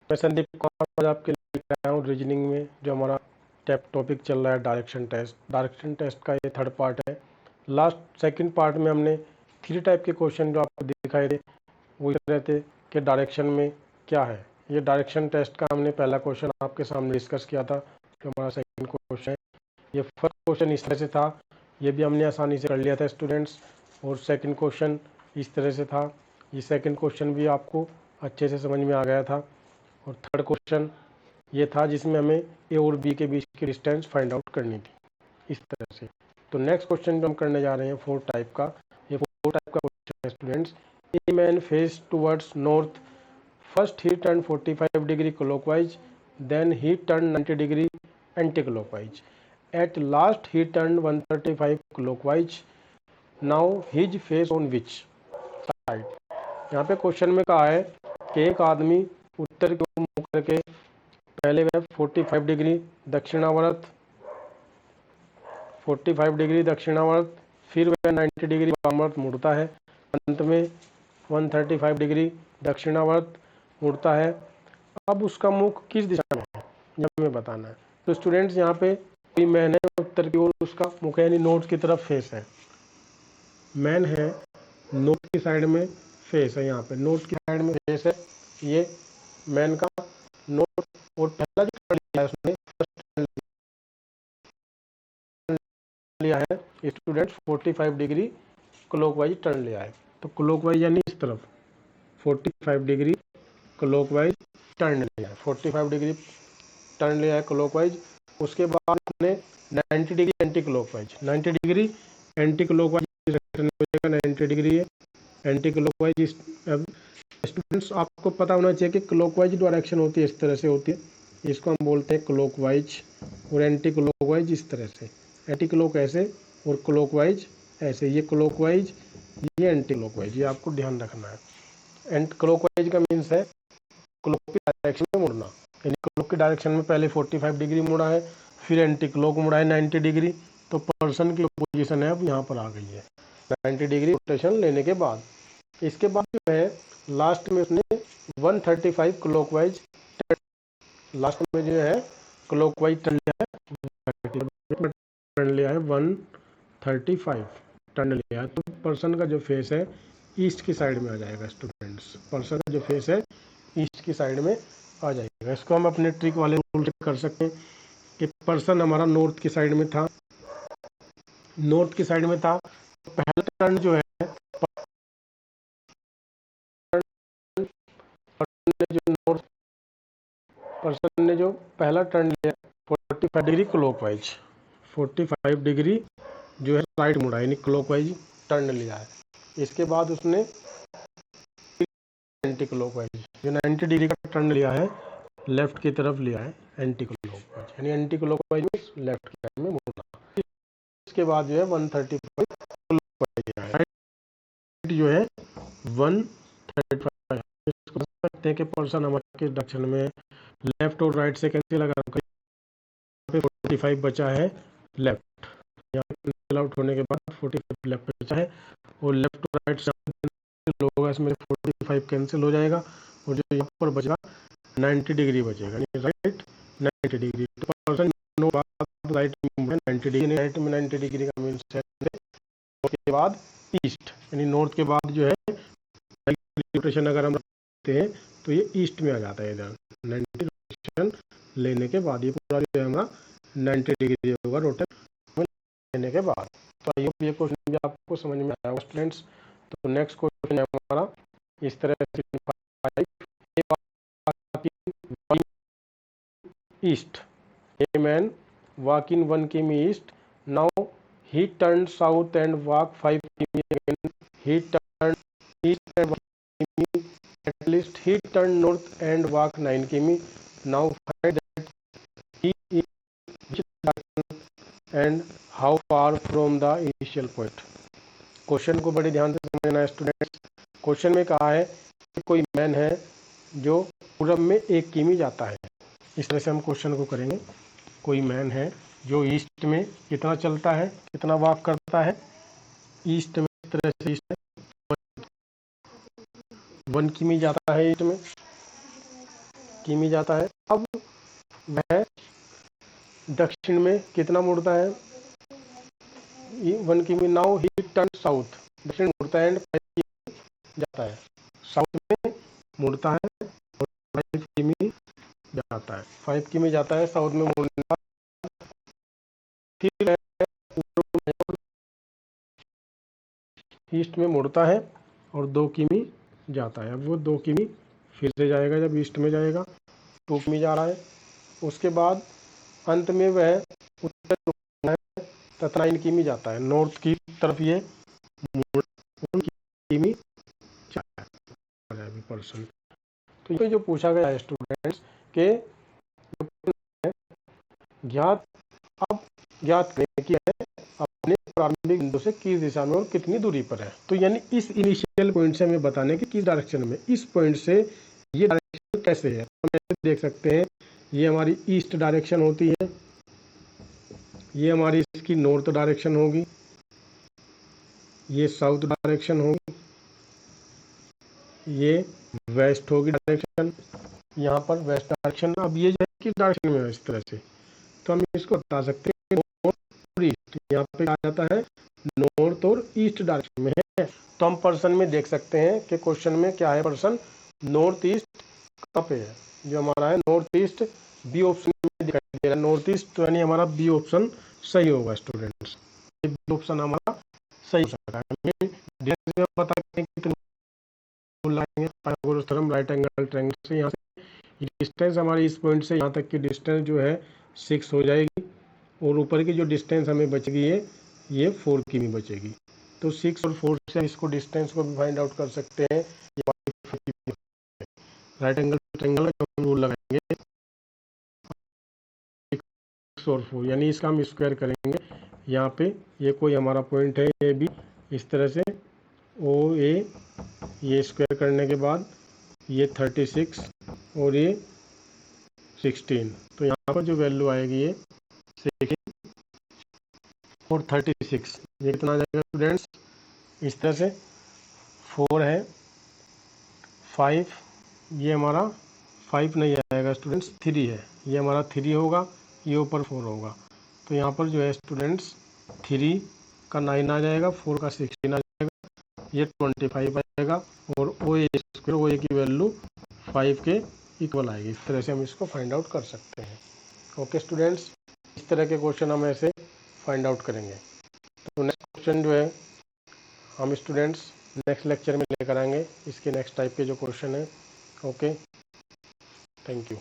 मैं संदीप कुमार आज आपके लिए आया हूँ रीजनिंग में जो हमारा टॉपिक चल रहा है डायरेक्शन टेस्ट। डायरेक्शन टेस्ट का ये थर्ड पार्ट है। लास्ट सेकंड पार्ट में हमने 3 टाइप के क्वेश्चन जो आपको दिखाए थे वो इस तरह थे कि डायरेक्शन में क्या है। ये डायरेक्शन टेस्ट का हमने पहला क्वेश्चन आपके सामने डिस्कस किया था, जो हमारा सेकेंड क्वेश्चन है। ये फर्स्ट क्वेश्चन इस तरह से था, ये भी हमने आसानी से कर लिया था स्टूडेंट्स। और सेकेंड क्वेश्चन इस तरह से था, ये सेकेंड क्वेश्चन भी आपको अच्छे से समझ में आ गया था। और थर्ड क्वेश्चन ये था जिसमें हमें ए और बी के बीच की डिस्टेंस फाइंड आउट करनी थी, इस तरह से। तो नेक्स्ट क्वेश्चन जो हम करने जा रहे हैं 4 टाइप का, ये 4 टाइप का क्वेश्चन है students. A man face towards north, first he turn 45 degree clockwise, then he turn 90 degree anti clockwise, at last he turn 135 clockwise, now his face on which side. यहाँ पे question में कहा है कि एक आदमी उत्तर की ओर मुंह करके पहले वह 45 डिग्री दक्षिणावर्त 45 डिग्री दक्षिणावर्त, फिर वह 90 डिग्री वामावर्त मुड़ता है, अंत में 135 डिग्री दक्षिणावर्त मुड़ता है। अब उसका मुख किस दिशा में है यह हमें बताना है। तो स्टूडेंट्स यहाँ पे कोई मैन है, उत्तर की ओर उसका मुख यानी नॉर्थ की तरफ फेस है। मैन है, नॉर्थ की साइड में फेस है, यहाँ पे नॉर्थ की साइड में फेस है ये मैन का नॉर्थ। और पहला जो टर्न लिया है उसने लिया है स्टूडेंट 45 डिग्री क्लॉकवाइज टर्न लिया है। तो क्लॉकवाइज यानी इस तरफ 45 डिग्री क्लॉकवाइज टर्न लिया है, 45 डिग्री टर्न लिया है क्लॉकवाइज। उसके बाद हमने 90 degree anti clockwise, 90 degree anti clockwise 90 degree है एंटी क्लॉकवाइज। स्टूडेंट्स आपको पता होना चाहिए कि क्लॉकवाइज डायरेक्शन होती है, इस तरह से होती है, इसको हम बोलते हैं क्लॉकवाइज। और एंटी क्लॉकवाइज इस तरह से, एंटी क्लॉक ऐसे और क्लॉकवाइज ऐसे। ये क्लॉकवाइज, ये एंटी क्लॉकवाइज, ये आपको ध्यान रखना है। एंड क्लॉकवाइज का मीन्स है क्लॉक की डायरेक्शन में मुड़ना, यानी क्लॉक की डायरेक्शन में पहले 45 डिग्री मुड़ा है, फिर एंटी क्लॉक मुड़ा है 90 डिग्री। तो पर्सन की पोजीशन है अब यहाँ पर आ गई है 90 डिग्री रोटेशन लेने के बाद। इसके बाद जो है लास्ट में उसने 135 क्लॉकवाइज लास्ट में जो है क्लॉकवाइज टर्न लिया है, टर्न लिया है 135 टर्न लिया है। तो पर्सन का जो फेस है ईस्ट की साइड में आ जाएगा स्टूडेंट्स, पर्सन का जो फेस है ईस्ट की साइड में आ जाएगा। इसको हम अपने ट्रिक वाले रूल कर सकते हैं कि पर्सन हमारा नॉर्थ की साइड में था, नॉर्थ की साइड में था, तो पहला टर्न जो है पर्सन ने जो पहला टर्न लिया 45 डिग्री क्लॉकवाइज, 45 डिग्री जो है राइट मुड़ा यानी क्लॉकवाइज टर्न लिया है। इसके बाद उसने एंटी क्लॉकवाइज जो 90 डिग्री का टर्न लिया है लेफ्ट की तरफ लिया है एंटी क्लॉकवाइज, यानी एंटी क्लॉकवाइज में लेफ्ट की साइड में मुड़ना। इसके बाद जो है 135 क्लॉकवाइज लिया है, राइट जो है 135। इसको सकते हैं कि पर्सन हमारे किस डायरेक्शन में लेफ्ट और राइट से कैंसिल अगर 45 बचा है लेफ्ट, यहाँ पे कैंसिल आउट होने के बाद 45 लेफ्ट बचा है और लेफ्ट और राइट से होगा, इसमें 45 कैंसिल हो जाएगा और जो यहाँ पर बचेगा 90 डिग्री बचेगा, राइट 90 डिग्री। तो पर्सन राइट में 90 डिग्री, राइट में 90 डिग्री का मीन्स है उसके बाद ईस्ट, यानी नॉर्थ के बाद जो है रोटेशन अगर हम रखते हैं तो ये ईस्ट में आ जाता है इधर 90 रोटेशन लेने के बाद। ये पूरा जो है हमारा 90 डिग्री होगा रोटेशन लेने के बाद। तो ये क्वेश्चन भी आपको समझ में आया स्टूडेंट्स। तो नेक्स्ट क्वेश्चन है हमारा इस तरह से east, a man walk in 1 किमी east, now he turned south and walk 5 किमी again, he turned east and 1 किमी, at least he turned north and walk 9 किमी, now find that he is which direction and how far from the initial point। Question को बड़े ध्यान से समझना है students. Question में कहा है कि कोई मैन है जो पूरब में 1 किमी जाता है, इस तरह से हम क्वेश्चन को करेंगे। कोई मैन है जो ईस्ट में कितना चलता है, कितना वॉक करता है ईस्ट में, इस तरह से ईस्ट में 1 किमी जाता है ईस्ट में। किमी जाता है। अब वह दक्षिण में कितना मुड़ता है, 1 किमी। नाउ ही टर्न साउथ, दक्षिण मुड़ता है एंड 5 किमी जाता है, साउथ में मुड़ता है और 5 किमी जाता है, 5 किमी जाता है साउथ में मुड़ने का। फिर ईस्ट में मुड़ता है और 2 किमी जाता है। अब वो 2 किमी फिर से जाएगा, जब ईस्ट में जाएगा 2 किमी जा रहा है। उसके बाद अंत में वह उत्तर तथा 9 किमी जाता है, नॉर्थ की तरफ ये किमी परसेंट। तो ये जो पूछा गया है स्टूडेंट्स के ज्ञात, अब ज्ञात करें कि अपने प्रारंभिक बिंदु से किस दिशा में और कितनी दूरी पर है। तो यानी इस इनिशियल पॉइंट से हमें बताने कि किस डायरेक्शन में, इस पॉइंट से ये डायरेक्शन कैसे है। हम ऐसे देख सकते हैं, ये हमारी ईस्ट डायरेक्शन होती है, ये हमारी इसकी नॉर्थ डायरेक्शन होगी, ये साउथ डायरेक्शन होगी, ये वेस्ट होगी डायरेक्शन, यहाँ पर वेस्ट डायरेक्शन। अब ये जो किस डायरेक्शन में है इस तरह से, तो हम इसको बता सकते हैं नॉर्थ और ईस्ट। यहाँ पे आ जाता है नॉर्थ और ईस्ट डायरेक्शन में है। तो हम पर्सन में देख सकते हैं कि क्वेश्चन में क्या है, पर्सन नॉर्थ ईस्ट कहाँ पे है, जो हमारा है नॉर्थ ईस्ट, बी ऑप्शन में दिखाई दे रहा है नॉर्थ ईस्ट। तो यानी हमारा बी ऑप्शन सही होगा स्टूडेंट्स, बी ऑप्शन हमारा सही हो सकता है। Pythagoras theorem, right angle triangle से यहाँ से डिस्टेंस हमारी इस पॉइंट से यहाँ तक की डिस्टेंस जो है 6 हो जाएगी, और ऊपर की जो डिस्टेंस हमें बचेगी ये 4 किमी बचेगी। तो 6 और 4 से इसको डिस्टेंस को भी फाइंड आउट कर सकते हैं। राइट एंगल ट्रायंगल का रूल लगाएंगे 6 और 4, यानी इसका हम स्क्वायर करेंगे। यहाँ पे ये कोई हमारा पॉइंट है ए बी, इस तरह से ओ ए, ये स्क्वायर करने के बाद ये 36 और ये 16। तो यहाँ पर जो वैल्यू आएगी ये 16 और 36, ये कितना आ जाएगा स्टूडेंट्स, इस तरह से 4 है 5, ये हमारा 5 नहीं आएगा स्टूडेंट्स, 3 है, ये हमारा 3 होगा, ये ऊपर 4 होगा। तो यहाँ पर जो है स्टूडेंट्स 3 का 9 आ जाएगा, 4 का 16 आ जाएगा, ये 25 आएगा, और ओ ए स्क्वायर, ओ ए की वैल्यू 5 के इक्वल आएगी। इस तरह से हम इसको फाइंड आउट कर सकते हैं। ओके स्टूडेंट्स, इस तरह के क्वेश्चन हम ऐसे फाइंड आउट करेंगे। तो नेक्स्ट क्वेश्चन जो है हम स्टूडेंट्स नेक्स्ट लेक्चर में लेकर आएंगे, इसके नेक्स्ट टाइप के जो क्वेश्चन है। Okay, thank you.